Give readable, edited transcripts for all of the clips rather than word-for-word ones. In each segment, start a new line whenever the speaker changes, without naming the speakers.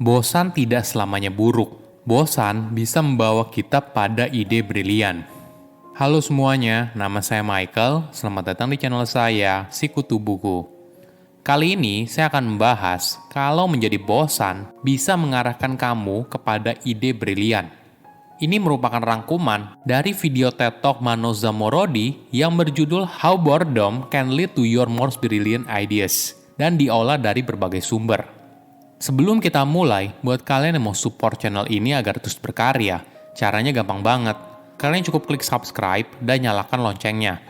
Bosan tidak selamanya buruk. Bosan bisa membawa kita pada ide brilian. Halo semuanya, nama saya Michael. Selamat datang di channel saya, Sikutu Buku. Kali ini saya akan membahas kalau menjadi bosan bisa mengarahkan kamu kepada ide brilian. Ini merupakan rangkuman dari video TED Talk Manos Zamorodi yang berjudul How Boredom Can Lead to Your Most Brilliant Ideas dan diolah dari berbagai sumber. Sebelum kita mulai, buat kalian yang mau support channel ini agar terus berkarya, caranya gampang banget. Kalian cukup klik subscribe dan nyalakan loncengnya.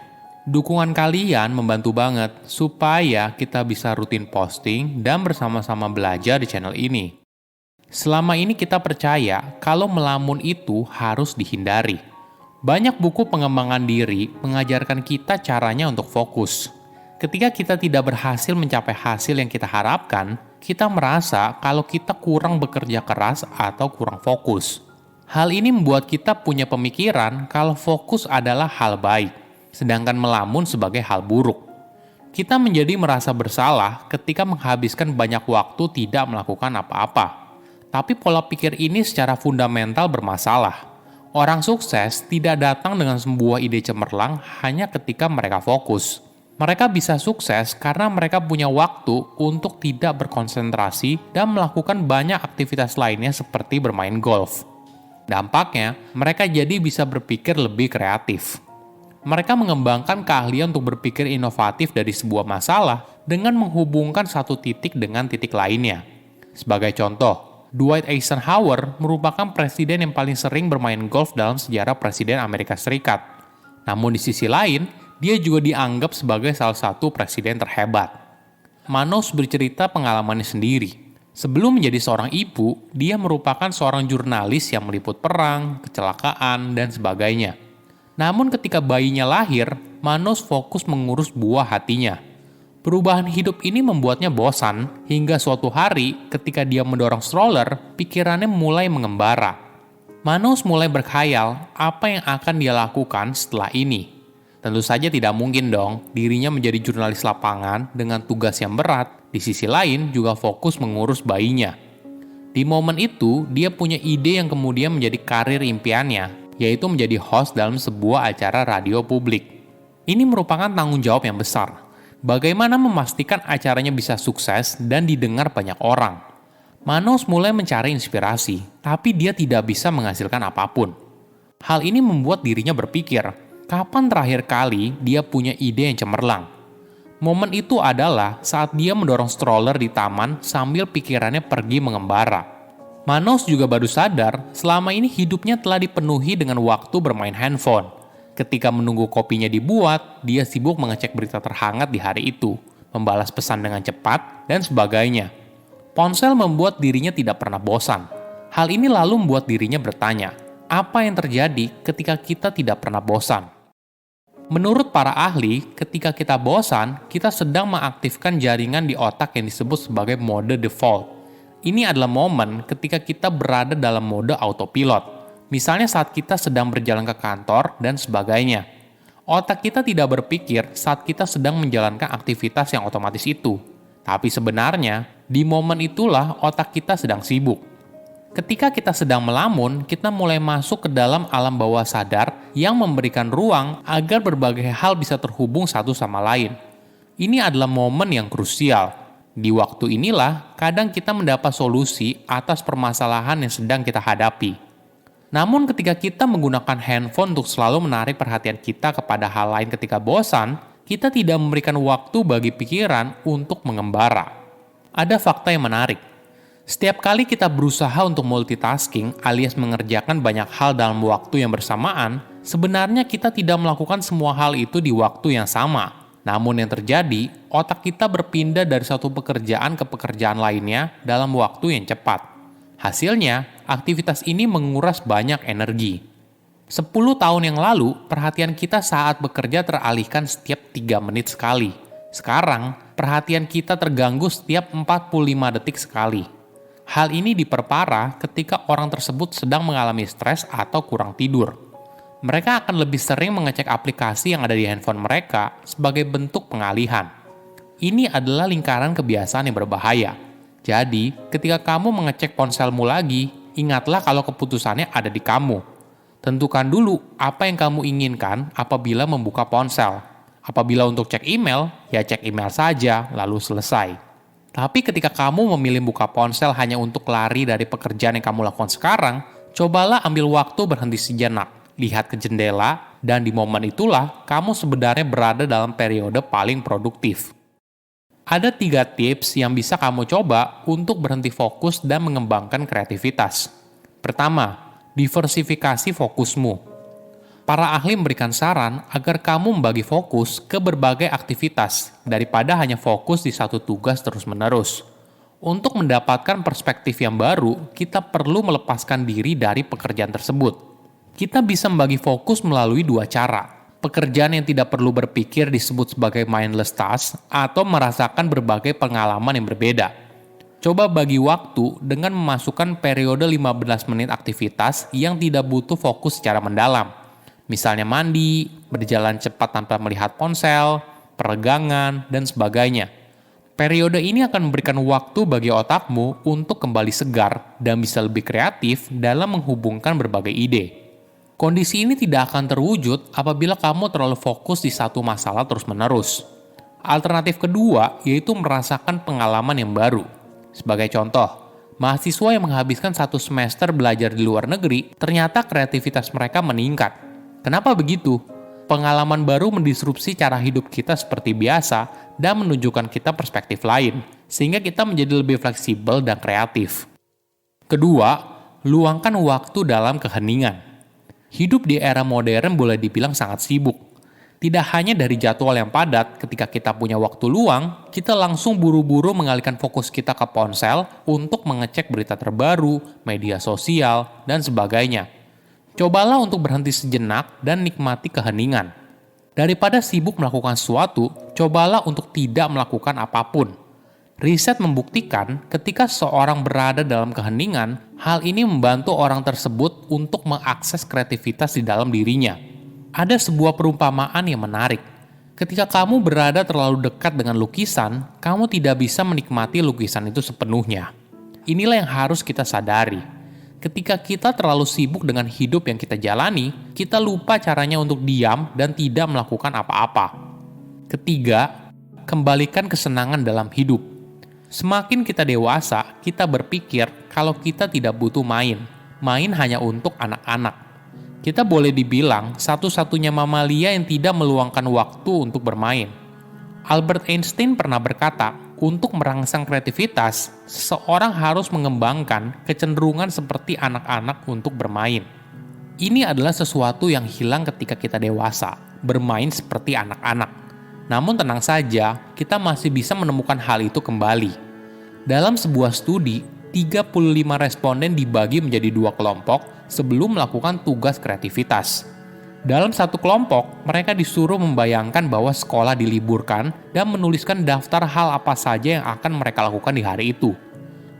Dukungan kalian membantu banget supaya kita bisa rutin posting dan bersama-sama belajar di channel ini. Selama ini kita percaya kalau melamun itu harus dihindari. Banyak buku pengembangan diri mengajarkan kita caranya untuk fokus. Ketika kita tidak berhasil mencapai hasil yang kita harapkan, kita merasa kalau kita kurang bekerja keras atau kurang fokus. Hal ini membuat kita punya pemikiran kalau fokus adalah hal baik, sedangkan melamun sebagai hal buruk. Kita menjadi merasa bersalah ketika menghabiskan banyak waktu tidak melakukan apa-apa. Tapi pola pikir ini secara fundamental bermasalah. Orang sukses tidak datang dengan sebuah ide cemerlang hanya ketika mereka fokus. Mereka bisa sukses karena mereka punya waktu untuk tidak berkonsentrasi dan melakukan banyak aktivitas lainnya seperti bermain golf. Dampaknya, mereka jadi bisa berpikir lebih kreatif. Mereka mengembangkan keahlian untuk berpikir inovatif dari sebuah masalah dengan menghubungkan satu titik dengan titik lainnya. Sebagai contoh, Dwight Eisenhower merupakan presiden yang paling sering bermain golf dalam sejarah Presiden Amerika Serikat. Namun di sisi lain, dia juga dianggap sebagai salah satu presiden terhebat. Manos bercerita pengalamannya sendiri. Sebelum menjadi seorang ibu, dia merupakan seorang jurnalis yang meliput perang, kecelakaan, dan sebagainya. Namun ketika bayinya lahir, Manos fokus mengurus buah hatinya. Perubahan hidup ini membuatnya bosan, hingga suatu hari ketika dia mendorong stroller, pikirannya mulai mengembara. Manos mulai berkhayal apa yang akan dia lakukan setelah ini. Tentu saja tidak mungkin dong dirinya menjadi jurnalis lapangan dengan tugas yang berat, di sisi lain juga fokus mengurus bayinya. Di momen itu, dia punya ide yang kemudian menjadi karir impiannya, yaitu menjadi host dalam sebuah acara radio publik. Ini merupakan tanggung jawab yang besar. Bagaimana memastikan acaranya bisa sukses dan didengar banyak orang? Manos mulai mencari inspirasi, tapi dia tidak bisa menghasilkan apapun. Hal ini membuat dirinya berpikir, kapan terakhir kali dia punya ide yang cemerlang? Momen itu adalah saat dia mendorong stroller di taman sambil pikirannya pergi mengembara. Manos juga baru sadar selama ini hidupnya telah dipenuhi dengan waktu bermain handphone. Ketika menunggu kopinya dibuat, dia sibuk mengecek berita terhangat di hari itu, membalas pesan dengan cepat, dan sebagainya. Ponsel membuat dirinya tidak pernah bosan. Hal ini lalu membuat dirinya bertanya, apa yang terjadi ketika kita tidak pernah bosan? Menurut para ahli, ketika kita bosan, kita sedang mengaktifkan jaringan di otak yang disebut sebagai mode default. Ini adalah momen ketika kita berada dalam mode autopilot. Misalnya saat kita sedang berjalan ke kantor dan sebagainya. Otak kita tidak berpikir saat kita sedang menjalankan aktivitas yang otomatis itu. Tapi sebenarnya, di momen itulah otak kita sedang sibuk. Ketika kita sedang melamun, kita mulai masuk ke dalam alam bawah sadar yang memberikan ruang agar berbagai hal bisa terhubung satu sama lain. Ini adalah momen yang krusial. Di waktu inilah, kadang kita mendapat solusi atas permasalahan yang sedang kita hadapi. Namun ketika kita menggunakan handphone untuk selalu menarik perhatian kita kepada hal lain ketika bosan, kita tidak memberikan waktu bagi pikiran untuk mengembara. Ada fakta yang menarik. Setiap kali kita berusaha untuk multitasking alias mengerjakan banyak hal dalam waktu yang bersamaan, sebenarnya kita tidak melakukan semua hal itu di waktu yang sama. Namun yang terjadi, otak kita berpindah dari satu pekerjaan ke pekerjaan lainnya dalam waktu yang cepat. Hasilnya, aktivitas ini menguras banyak energi. 10 tahun yang lalu, perhatian kita saat bekerja teralihkan setiap 3 menit sekali. Sekarang, perhatian kita terganggu setiap 45 detik sekali. Hal ini diperparah ketika orang tersebut sedang mengalami stres atau kurang tidur. Mereka akan lebih sering mengecek aplikasi yang ada di handphone mereka sebagai bentuk pengalihan. Ini adalah lingkaran kebiasaan yang berbahaya. Jadi, ketika kamu mengecek ponselmu lagi, ingatlah kalau keputusannya ada di kamu. Tentukan dulu apa yang kamu inginkan apabila membuka ponsel. Apabila untuk cek email, ya cek email saja, lalu selesai. Tapi ketika kamu memilih buka ponsel hanya untuk lari dari pekerjaan yang kamu lakukan sekarang, cobalah ambil waktu berhenti sejenak, lihat ke jendela, dan di momen itulah kamu sebenarnya berada dalam periode paling produktif. Ada 3 tips yang bisa kamu coba untuk berhenti fokus dan mengembangkan kreativitas. Pertama, diversifikasi fokusmu. Para ahli memberikan saran agar kamu membagi fokus ke berbagai aktivitas daripada hanya fokus di satu tugas terus-menerus. Untuk mendapatkan perspektif yang baru, kita perlu melepaskan diri dari pekerjaan tersebut. Kita bisa membagi fokus melalui 2 cara. Pekerjaan yang tidak perlu berpikir disebut sebagai mindless task atau merasakan berbagai pengalaman yang berbeda. Coba bagi waktu dengan memasukkan periode 15 menit aktivitas yang tidak butuh fokus secara mendalam. Misalnya mandi, berjalan cepat tanpa melihat ponsel, peregangan, dan sebagainya. Periode ini akan memberikan waktu bagi otakmu untuk kembali segar dan bisa lebih kreatif dalam menghubungkan berbagai ide. Kondisi ini tidak akan terwujud apabila kamu terlalu fokus di satu masalah terus-menerus. Alternatif kedua yaitu merasakan pengalaman yang baru. Sebagai contoh, mahasiswa yang menghabiskan 1 semester belajar di luar negeri, ternyata kreativitas mereka meningkat. Kenapa begitu? Pengalaman baru mendisrupsi cara hidup kita seperti biasa dan menunjukkan kita perspektif lain, sehingga kita menjadi lebih fleksibel dan kreatif. Kedua, luangkan waktu dalam keheningan. Hidup di era modern boleh dibilang sangat sibuk. Tidak hanya dari jadwal yang padat, ketika kita punya waktu luang, kita langsung buru-buru mengalihkan fokus kita ke ponsel untuk mengecek berita terbaru, media sosial, dan sebagainya. Cobalah untuk berhenti sejenak dan nikmati keheningan. Daripada sibuk melakukan sesuatu, cobalah untuk tidak melakukan apapun. Riset membuktikan ketika seorang berada dalam keheningan, hal ini membantu orang tersebut untuk mengakses kreativitas di dalam dirinya. Ada sebuah perumpamaan yang menarik. Ketika kamu berada terlalu dekat dengan lukisan, kamu tidak bisa menikmati lukisan itu sepenuhnya. Inilah yang harus kita sadari. Ketika kita terlalu sibuk dengan hidup yang kita jalani, kita lupa caranya untuk diam dan tidak melakukan apa-apa. Ketiga, kembalikan kesenangan dalam hidup. Semakin kita dewasa, kita berpikir kalau kita tidak butuh main. Main hanya untuk anak-anak. Kita boleh dibilang satu-satunya mamalia yang tidak meluangkan waktu untuk bermain. Albert Einstein pernah berkata, untuk merangsang kreativitas, seseorang harus mengembangkan kecenderungan seperti anak-anak untuk bermain. Ini adalah sesuatu yang hilang ketika kita dewasa, bermain seperti anak-anak. Namun tenang saja, kita masih bisa menemukan hal itu kembali. Dalam sebuah studi, 35 responden dibagi menjadi 2 kelompok sebelum melakukan tugas kreativitas. Dalam satu kelompok, mereka disuruh membayangkan bahwa sekolah diliburkan dan menuliskan daftar hal apa saja yang akan mereka lakukan di hari itu.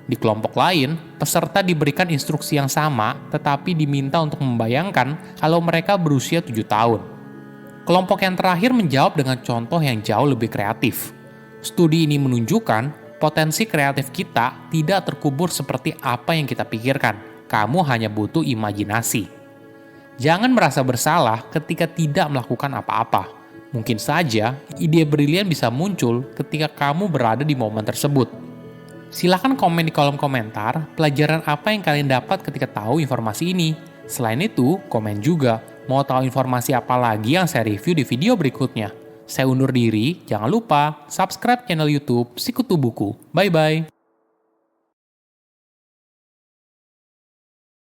Di kelompok lain, peserta diberikan instruksi yang sama tetapi diminta untuk membayangkan kalau mereka berusia 7 tahun. Kelompok yang terakhir menjawab dengan contoh yang jauh lebih kreatif. Studi ini menunjukkan potensi kreatif kita tidak terkubur seperti apa yang kita pikirkan. Kamu hanya butuh imajinasi. Jangan merasa bersalah ketika tidak melakukan apa-apa. Mungkin saja ide brilian bisa muncul ketika kamu berada di momen tersebut. Silahkan komen di kolom komentar pelajaran apa yang kalian dapat ketika tahu informasi ini. Selain itu, komen juga mau tahu informasi apa lagi yang saya review di video berikutnya. Saya undur diri, jangan lupa subscribe channel YouTube Sikutu Buku. Bye-bye.